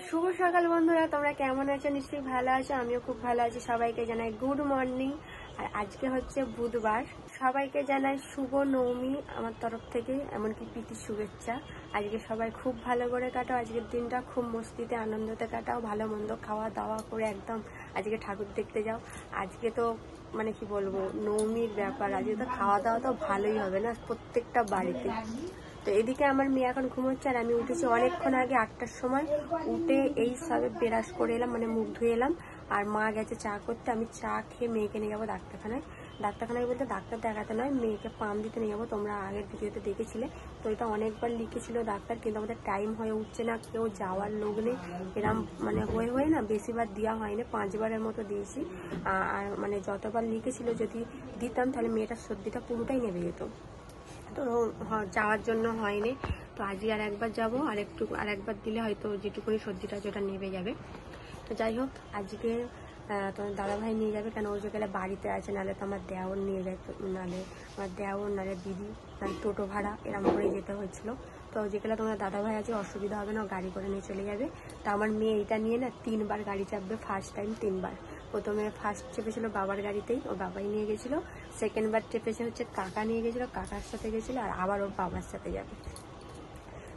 শুভ সকাল বন্ধুরা, তোমরা কেমন আছো? নিশ্চয়ই ভালো আছো, আমিও খুব ভালো আছি। সবাইকে জানাই গুড মর্নিং। আর আজকে হচ্ছে বুধবার, সবাইকে জানাই শুভ নবমী আমার তরফ থেকে, এমনকি প্রীতির শুভেচ্ছা। আজকে সবাই খুব ভালো করে কাটাও, আজকের দিনটা খুব মস্তিতে আনন্দতে কাটাও, ভালো মন্দ খাওয়া দাওয়া করে একদম আজকে ঠাকুর দেখতে যাও। আজকে তো মানে কি বলবো, নবমীর ব্যাপার, আজকে তো খাওয়া দাওয়া তো ভালোই হবে না প্রত্যেকটা বাড়িতে। তো এদিকে আমার মেয়ে এখন ঘুমোচ্ছে আর আমি উঠেছি অনেকক্ষণ আগে, 8টার সময় উঠে এই সবে ব্রাশ করে এলাম, মানে মুখ ধুয়ে এলাম। আর মা গেছে চা করতে, আমি চা খেয়ে মেয়েকে নিয়ে যাবো ডাক্তারখানায় বলতে ডাক্তার দেখাতে নয়, মেয়েকে পাম দিতে নিয়ে যাবো। তোমরা আগের ভিডিওতে দেখেছিলে, তো এটা অনেকবার লিখেছিল ডাক্তার, কিন্তু আমাদের টাইম হয়ে উঠছে না, কেউ যাওয়ার লোক নেই। এরম মানে হয়ে না বেশিবার দেওয়া হয়নি, 5বারের মতো দিয়েছি। আর মানে যতবার লিখেছিল যদি দিতাম তাহলে মেয়েটার সর্দিটা পুরোটাই নেমে যেত, তো যাওয়ার জন্য হয়নি। তো আজকে আর একবার যাবো, আর একবার দিলে হয়তো যেটুকুনি সর্দিটা যেটা নেমে যাবে। তো যাই হোক, আজকে তোমার দাদাভাই নিয়ে যাবে, কেন ওই যে গেলে বাড়িতে আছে, নাহলে তো আমার দেওর নিয়ে যায়, নাহলে আমার দেওর নাহলে দিদি, নাহলে টোটো ভাড়া এরম করে যেতে হয়েছিল। তো যেগুলো তোমার দাদাভাই আছে অসুবিধা হবে না, গাড়ি করে নিয়ে চলে যাবে। তা আমার মেয়ে এটা নিয়ে না 3বার গাড়ি চাপবে, ফার্স্ট টাইম 3বার। প্রথমে ফার্স্ট চেপেছিল বাবার গাড়িতেই, ওর বাবাই নিয়ে গেছিলো। সেকেন্ডবার চেপেছে হচ্ছে কাকা নিয়ে গেছিলো, কাকার সাথে গেছিলো, আর আবার ওর বাবার সাথে যাবে।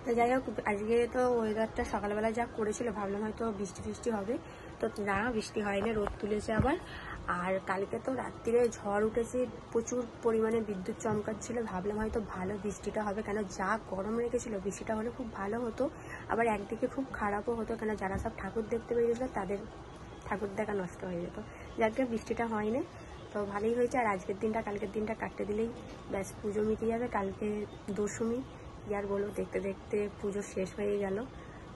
তো যাই হোক, আজকে তো ওয়েদারটা সকালবেলা যা করেছিল ভাবলাম হয়তো বৃষ্টি হবে, তো না, বৃষ্টি হয়নি, রোদ তুলেছে আবার। আর কালকে তো রাত্রিরে ঝড় উঠেছে, প্রচুর পরিমাণে বিদ্যুৎ চমকাচ্ছিল, ভাবলাম হয়তো ভালো বৃষ্টিটা হবে, কেন যা গরম রেখেছিল, বৃষ্টিটা হলে খুব ভালো হতো। আবার একদিকে খুব খারাপও হতো, কেন যারা সব ঠাকুর দেখতে বেরিয়েছিল তাদের ঠাকুর দেখা নষ্ট হয়ে যেত। যাকে বৃষ্টিটা হয়নি, তো ভালোই হয়েছে। আর কালকের দিনটা কাটতে দিলেই ব্যাস পুজো মিটে যাবে। কালকে দশমী, কি আর বলবো, দেখতে দেখতে পুজো শেষ হয়ে গেল।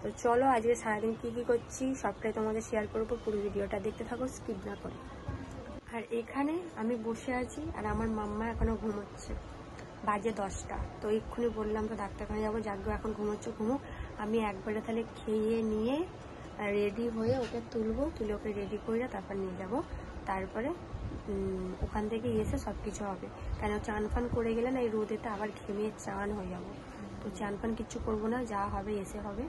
তো চলো আজকে সারাদিন কি করছি সবটাই তোমাদের শেয়ার করবো, পুরো ভিডিওটা দেখতে থাকো, স্কিপ না করে। আর এখানে আমি বসে আছি আর আমার মাম্মা এখনো ঘুমোচ্ছে, বাজে 10টা। তো এক্ষুনি বললাম তো ডাক্তারখানে যাবো, যাক এখন ঘুমোক, আমি একবারে তাহলে খেয়ে নিয়ে রেডি হয়ে ওকে তুলে ওকে রেডি করে তারপর নিয়ে যাব। তারপরে ওখান থেকে এসে সব কিছু হবে, কেন চান ফান করে গেলে না এই রোদেতে আবার ঘেমে চান হয়ে যাব। তো চান ফান কিচ্ছু করবো না, যা হবে এসে হবে।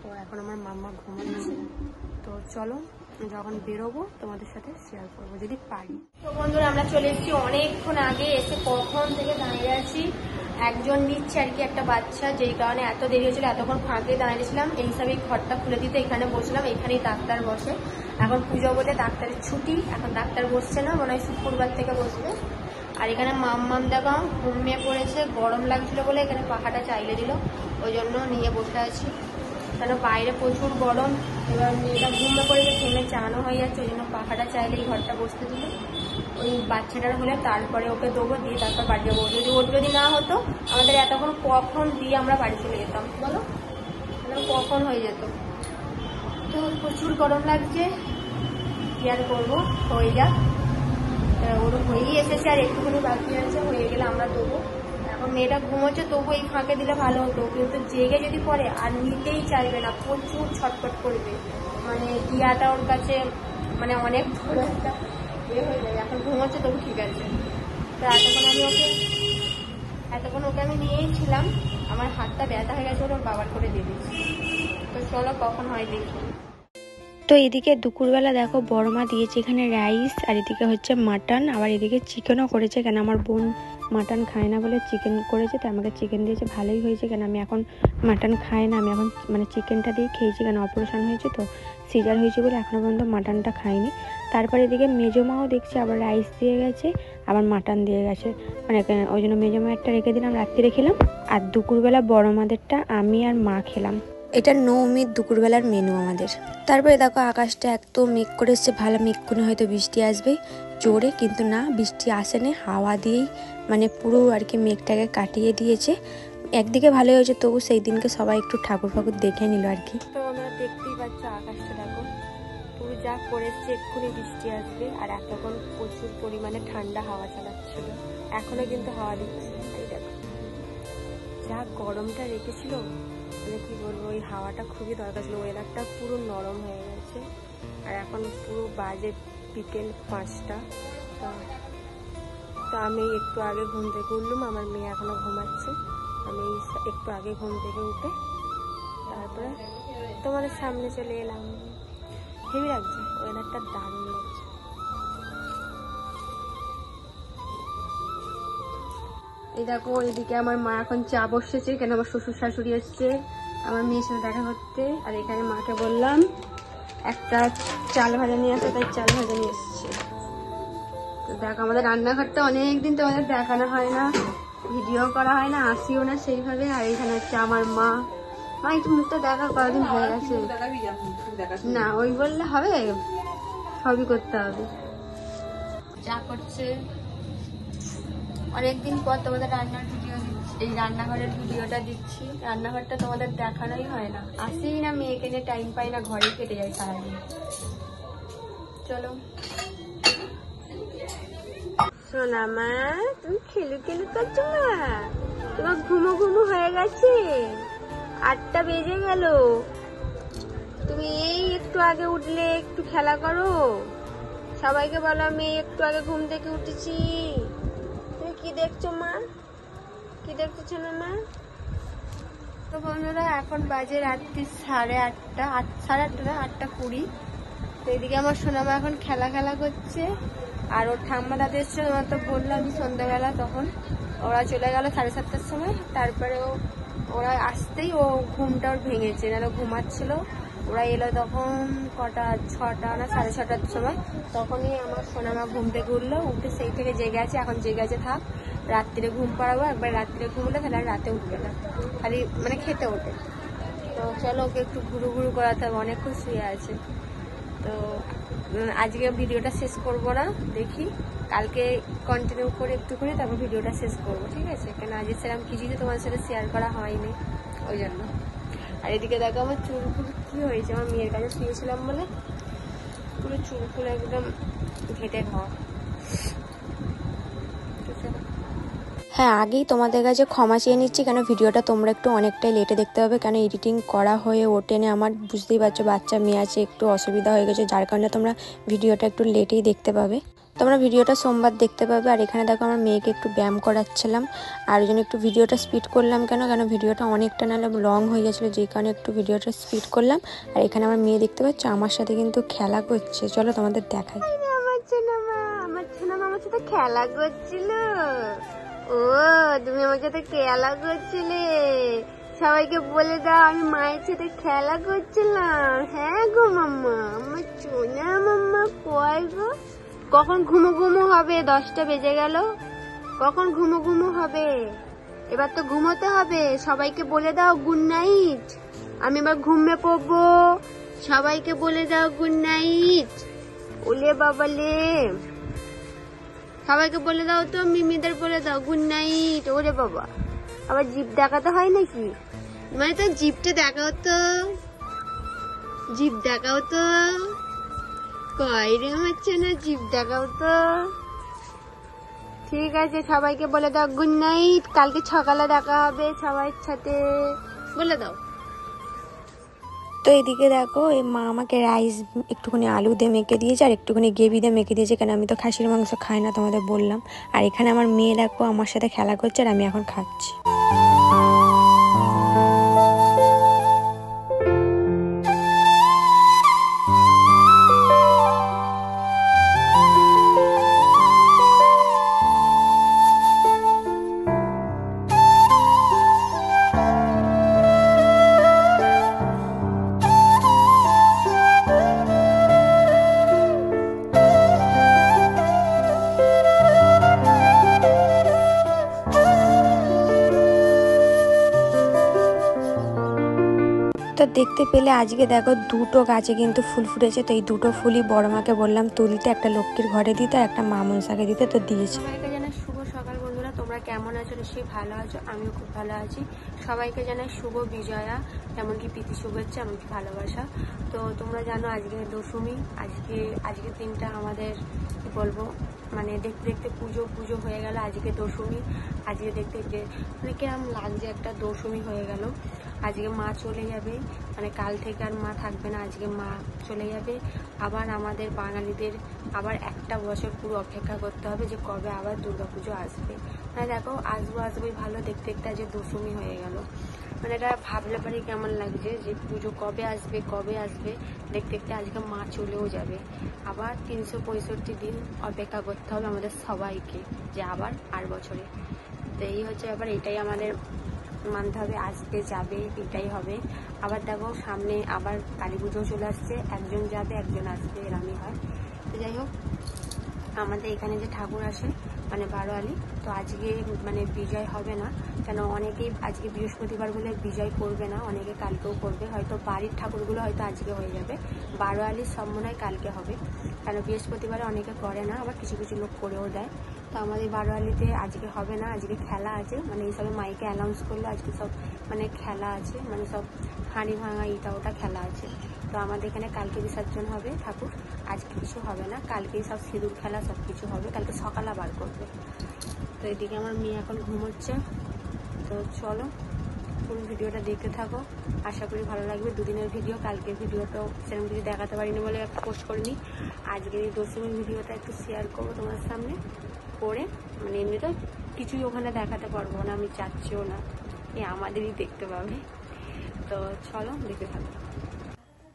তো এখন আমার মাম্মা ঘুমাচ্ছে, তো চলো যখন বেরোবো তোমাদের সাথে শেয়ার করবো যদি পারি। তো বন্ধুরা, আমরা চলে এসেছি অনেকক্ষণ আগে, এসে কখন থেকে দাঁড়িয়ে আছি। একজন নিচ্ছে আর কি, একটা বাচ্চা, যেই কারণে এত দেরি হয়েছিল, এতক্ষণ ফাঁকে দাঁড়িয়েছিলাম। এই হিসাবে ঘরটা খুলে দিতে এখানে বসলাম, এখানেই ডাক্তার বসে। এখন পুজো বলে ডাক্তারের ছুটি, এখন ডাক্তার বসছে না, মনে হয় শুক্রবার থেকে বসবে। আর এখানে মাম্মাম দেখো ঘুমিয়ে পড়েছে, গরম লাগছিল বলে এখানে পাখাটা চাইলে দিল, ওই জন্য নিয়ে বসে আছি, কেন বাইরে প্রচুর গরম। এবার মেয়েটা ঘুমিয়ে পড়েছে, ঘুমে চানও হয়ে যাচ্ছে, ওই জন্য পাখাটা চাইলে এই ঘরটা বসতে দিল। ওই বাচ্চাটার হলে তারপরে ওকে দেবো, দিয়ে তারপর বাড়ি যাবো। যদি না হতো আমাদের এতক্ষণ কখন দিয়ে আমরা বাড়ি চলে যেতাম বলো, কখন হয়ে যেত। তো প্রচুর গরম লাগছে, কি আর করবো, হয়ে যাক। ওর হয়েই এসেছে, আর একটুখানি বাকি আছে, হয়ে গেলে আমরা দেবো। এখন মেয়েটা ঘুমোচ্ছে, তবু এই ফাঁকে দিলে ভালো হতো, কিন্তু জেগে যদি পড়ে আর নিতেই চাইবে না, প্রচুর ছটফট করবে, মানে দিয়াটা ওর কাছে মানে অনেক বড় একটা হয়ে যায়। এখন ঘুমোচ্ছে তবু ঠিক আছে। তো এতক্ষণ ওকে আমি নিয়েই ছিলাম, আমার হাতটা ব্যথা হয়ে গেছে, ওর বাবার করে দিয়ে দিচ্ছি। তো চলো কখন হয় দেখি। তো এদিকে দুপুরবেলা দেখো বড় মা দিয়েছে এখানে রাইস, আর এদিকে হচ্ছে মাটন, আবার এদিকে চিকেনও করেছে, কেন আমার বোন মাটন খায় না বলে চিকেন করেছে, তো আমাকে চিকেন দিয়েছে, ভালোই হয়েছে। কেন আমি এখন মাটন খাই না, আমি এখন মানে চিকেনটা দিয়ে খেয়েছি, কেন অপারেশন হয়েছে তো, সিজার হয়েছে বলে এখনো পর্যন্ত মাটনটা খাইনি। তারপরে এদিকে মেজো মাও দেখছি আবার রাইস দিয়ে গেছে, আবার মাটন দিয়ে গেছে, মানে ওই জন্য মেজো মায়েরটা রেখে দিলাম, রাত্রিরে খেলাম। আর দুপুরবেলা বড় মাদেরটা আমি আর মা খেলাম। এটা নবমীর দুপুরবেলার মেনু আমাদের। তারপরে দেখো আকাশটা এত মেঘ করে এসছে, ভালো মেঘকুনি হয়তো বৃষ্টি আসবে জোরে, কিন্তু না, বৃষ্টি আসেনি, হাওয়া দিয়েই মানে পুরো আর কি মেঘটাকে কাটিয়ে দিয়েছে। একদিকে ভালোই হয়েছে, তবু সেই দিনকে সবাই একটু ঠাকুর ফাকুর দেখে নিল আর কি। তো আমরা দেখতেই পাচ্ছ আকাশটা দেখো পুরো যা করে এসছে, এক্ষুনি বৃষ্টি আসবে। আর এতক্ষণ প্রচুর পরিমাণে ঠান্ডা হাওয়া চালাচ্ছিল, এখনো কিন্তু হাওয়া দিচ্ছে। এই দেখো যা গরমটা রেখেছিল, মানে কি বলবো, ওই হাওয়াটা খুবই দরকার ছিল। ওয়েদারটা পুরো নরম হয়ে গেছে, আর এখন পুরো বাজে বিকেল 5টা। তো আমি একটু আগে ঘুম থেকে উঠলাম, আমার মেয়ে এখনো ঘুমাচ্ছে। আমি একটু আগে ঘুম থেকে উঠে তারপরে তোমাদের সামনে চলে এলাম। হেভি লাগছে, ওয়েদারটা দারুণ লাগছে। এই দেখো এদিকে আমার মা এখন চা বসেছে, কেন আমার শ্বশুর শাশুড়ি এসছে আমার মেয়ের সাথে দেখা করতে। আর এখানে মাকে বললাম একটা চাল ভাজা নিয়ে আসতে, তাই চাল ভাজা নিয়ে এসছে। তো দেখো আমাদের রান্নাঘরটা অনেকদিন তোমাদের দেখানো হয় না, ভিডিও করা হয় না, আসিও না সেইভাবে। আর এখানে হচ্ছে আমার মা। মা একটু মুখটা দেখা, কতদিন হয়ে গেছে না, ওই বললে হবে, সবই করতে হবে। যা করছে অনেকদিন পর তোমাদের রান্নার ভিডিও দিচ্ছি, এই রান্নাঘরের ভিডিওটা দিচ্ছি। রান্নাঘরটা তোমাদের দেখানোই হয় না, আসেই না, মেয়েকে নিয়ে টাইম পাই না, ঘরেই কেটে যায় সারাদিন। চলো সোনা মা, তুমি খেলু খেলু করছো মা? তোমার ঘুমো ঘুমো হয়ে গেছে, 8টা বেজে গেল, তুমি এই একটু আগে উঠলে, একটু খেলা করো। সবাইকে বলো আমি একটু আগে ঘুম থেকে উঠেছি। তুমি কি দেখছো মা? কি দেখছো না মা? তো বন্ধুরা এখন বাজে রাত্রি 8:30, 8:30 না 8:20। তো এদিকে আমার সোনামা এখন খেলা করছে। আর ওর ঠাম্মা দাদা এসছে, তোমার তো বললাম আমি সন্ধ্যাবেলা, তখন ওরা চলে গেল 7:30টার সময়। তারপরে ওরা আসতেই ও ঘুমটা ওর ভেঙেছে, নাহলে ঘুমাচ্ছিল। ওরা এলো তখন কটা, 6টা না 6:30টার সময়। তখনই আমার সোনামা ঘুম থেকে উঠলো, উঠে সেই থেকে জেগে আছে, এখন জেগে আছে, থাক রাত্রিরে ঘুম পাড়াবো। একবার রাত্রিরে ঘুমলে তাহলে আর রাতে উঠবে না, খালি মানে খেতে ওঠে। তো চলো ওকে একটু ঘুরু ঘুরু করাতে হবে, অনেকক্ষণ শুয়ে আছে। তো আজকে ভিডিওটা শেষ করব না, দেখি কালকে কন্টিনিউ করে একটুখানি, তারপর ভিডিওটা শেষ করবো, ঠিক আছে? কেন আজকে সেরকম কিছুই তোমাদের সাথে শেয়ার করা হয়নি, ওই জন্য। আর এদিকে দেখো আমার চুলগুলো কি হয়েছে, আমার মেয়ের কাছে শুয়েছিলাম বলে পুরো চুলগুলো একদম ঘেটে খাওয়া। হ্যাঁ, আগেই তোমাদের কাছে ক্ষমা চেয়ে নিচ্ছি, কেন ভিডিওটা তোমরা একটু অনেকটাই লেটে দেখতে হবে, কেন এডিটিং করা হয়ে ওঠেনি আমার, বুঝতেই পারছো বাচ্চা মেয়ে আছে, একটু অসুবিধা হয়ে গেছে, যার কারণে তোমরা ভিডিওটা একটু লেটেই দেখতে পাবে। তোমরা ভিডিওটা সোমবার দেখতে পাবে। আর এখানে দেখো আমার মেয়েকে একটু ব্যায়াম করাচ্ছিলাম, আর ওই জন্য একটু ভিডিওটা স্পিড করলাম। কেন ভিডিওটা অনেকটা নাহলে লং হয়ে গেছিলো, যেই কারণে একটু ভিডিওটা স্পিড করলাম। আর এখানে আমার মেয়ে দেখতে পাচ্ছ আমার সাথে কিন্তু খেলা করছে, চলো তোমাদের দেখাই। আমার ছোনামা আমার সাথে খেলা করছিল। ও তুমি আমার সাথে খেলা করছিলে, সবাইকে বলে দাও আমি মায়ের সাথে খেলা করছিলাম। হ্যাঁ গো মাম্মা, আমার সোনা মাম্মা কয় গো? কখন ঘুমো ঘুমো হবে? 10টা বেজে গেল, কখন ঘুমো ঘুমো হবে? এবার তো ঘুমোতে হবে, সবাইকে বলে দাও গুড নাইট। আমি এবার ঘুমিয়ে পড়বো, সবাইকে বলে দাও গুড নাইট। ওলে বাবালে, সবাইকে বলে দাও তো, মিমিদের বলে দাও গুড নাইট। ওরে বাবা, আবার জিভ দেখাতে হয় নাকি? মানে তো জিভটা দেখাও তো, জিভ দেখাও তো, কয় রে হচ্ছে না, জিভ দেখাও তো। ঠিক আছে, সবাইকে বলে দাও গুড নাইট, কালকে সকালে দেখা হবে সবার সাথে, বলে দাও। তো এদিকে দেখো এই মা আমাকে রাইস একটুখানি আলু দিয়ে মেখে দিয়েছে, আর একটুখানি গ্রেভি দিয়ে মেখে দিয়েছে, কেন আমি তো খাসির মাংস খাই না, তোমাদের বললাম। আর এখানে আমার মেয়ে দেখো আমার সাথে খেলা করছে, আর আমি এখন খাচ্ছি। তো দেখতে পেলে আজকে দেখো 2টো গাছে কিন্তু ফুল ফুটেছে। তো এই 2টো ফুলই বড় মাকে বললাম তুলতে, একটা লক্ষ্মীর ঘরে দিতে আর একটা মা মনসাকে দিতে, তো দিয়েছে। সবাইকে জানাই শুভ সকাল বন্ধুরা, তোমরা কেমন আছো? নিশ্চয়ই ভালো আছো, আমিও খুব ভালো আছি। সবাইকে জানাই শুভ বিজয়া, এমনকি প্রীতি শুভেচ্ছা, এমনকি ভালোবাসা। তো তোমরা জানো আজকে দশমী, আজকে দিনটা আমাদের কি বলবো, মানে দেখতে দেখতে পুজো হয়ে গেল। আজকে দশমী, আজকে দেখতে দেখতে মানে কিরম লাগছে, একটা দশমী হয়ে গেল। আজকে মা চলে যাবে, মানে কাল থেকে আর মা থাকবে না, আজকে মা চলে যাবে। আবার আমাদের বাঙালিদের আবার একটা বছর পুরো অপেক্ষা করতে হবে যে কবে আবার দুর্গাপুজো আসবে। মানে দেখো আসবোই ভালো, দেখতে দেখতে আজকে দশমী হয়ে গেল। মানে এটা ভাবলে পরে কেমন লাগছে যে পুজো কবে আসবে দেখতে দেখতে আজকে মা চলেও যাবে। আবার 365 দিন অপেক্ষা করতে হবে আমাদের সবাইকে, যে আবার 8 বছরে। তো এই হচ্ছে ব্যাপার, এটাই আমাদের মানতে হবে, আসতে যাবে, এটাই হবে। আবার দেখো সামনে আবার কালী পুজো চলে আসছে, একজন যাবে একজন আসবে, এরমই হয়। তো যাই হোক, আমাদের এখানে যে ঠাকুর আসে মানে বারোয়ালি, তো আজকে মানে বিজয় হবে না, কেন অনেকেই আজকে বৃহস্পতিবার বলে বিজয় করবে না, অনেকে কালকেও করবে, হয়তো বাড়ির ঠাকুরগুলো হয়তো আজকে হয়ে যাবে, বারোয়ালির সব মনে হয় কালকে হবে, কেন বৃহস্পতিবারে অনেকে করে না, আবার কিছু কিছু লোক করেও দেয়। তো আমাদের বারোয়ালিতে আজকে হবে না, আজকে খেলা আছে, মানে এইসবে মাইকে অ্যানাউন্স করলো আজকে সব মানে খেলা আছে, মানে সব হাঁড়ি ভাঙা ইটা ওটা খেলা আছে। তো আমাদের এখানে কালকে বিসর্জন হবে ঠাকুর, আজকে কিছু হবে না, কালকেই সব সিঁদুর খেলা সব কিছু হবে, কালকে সকালে বার করবে। তো এদিকে আমার মেয়ে এখন ঘুমোচ্ছে। তো চলো পুরো ভিডিওটা দেখতে থাকো, আশা করি ভালো লাগবে। দুদিনের ভিডিও, কালকের ভিডিওটাও সেরকম কিছু দেখাতে পারিনি বলে পোস্ট করিনি, আজকে এই দশমীর ভিডিওটা একটু শেয়ার করবো তোমার সামনে করে, মানে এমনিতে কিছুই ওখানে দেখাতে পারবো না, আমি চাচ্ছিও না, এই আমাদেরই দেখতে পাবে। তো চলো দেখতে থাকো।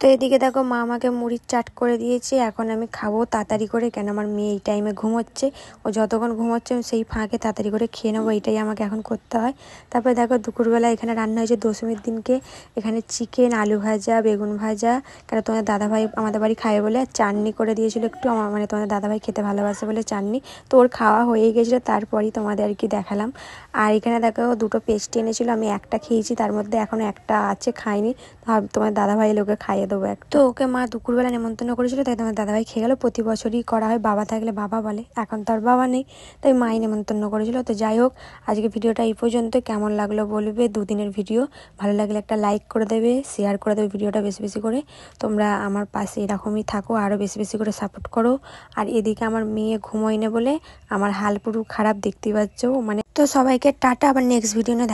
তো এদিকে দেখো মা আমাকে মুড়ির চাট করে দিয়েছে, এখন আমি খাবো তাড়াতাড়ি করে, কেন আমার মেয়ে এই টাইমে ঘুমোচ্ছে, ও যতক্ষণ ঘুমোচ্ছে সেই ফাঁকে তাড়াতাড়ি করে খেয়ে নেবো, এটাই আমাকে এখন করতে হয়। তারপরে দেখো দুপুরবেলা এখানে রান্না হয়েছে দশমীর দিনকে, এখানে চিকেন, আলু ভাজা, বেগুন ভাজা, কেন তোমাদের দাদাভাই আমাদের বাড়ি খায় বলে, চাটনি করে দিয়েছিল একটু, আমার মানে তোমাদের দাদাভাই খেতে ভালোবাসে বলে চাটনি, তো ওর খাওয়া হয়ে গেছিলো, তারপরই তোমাদের আর কি দেখালাম। আর এখানে দেখো দুটো পেস্ট্রি এনেছিল, আমি একটা খেয়েছি, তার মধ্যে এখনো একটা আছে খাইনি, তোমার দাদাভাই লোকে খাইয়ে দেবো এক। তো ওকে মা দুপুরবেলা নেমন্তন্ন করেছিল, তাই তোমার দাদাভাই খেয়ে গেলো, প্রতি বছরই করা হয়, বাবা থাকলে বাবা বলে, এখন তো আর বাবা নেই, তাই মাই নেমন্তন্ন করেছিল। তো যাই হোক, আজকে ভিডিওটা এই পর্যন্ত, কেমন লাগলো বলবে, দুদিনের ভিডিও, ভালো লাগলে একটা লাইক করে দেবে, শেয়ার করে দেবে ভিডিওটা বেশি বেশি করে, তোমরা আমার পাশে এরকমই থাকো, আরও বেশি বেশি করে সাপোর্ট করো। আর এদিকে আমার মেয়ে ঘুমোয় না বলে আমার হাল পুরো খারাপ, দেখতেই পাচ্ছ, মানে তো সবাইকে টাটা, আবার নেক্সট ভিডিও নিয়ে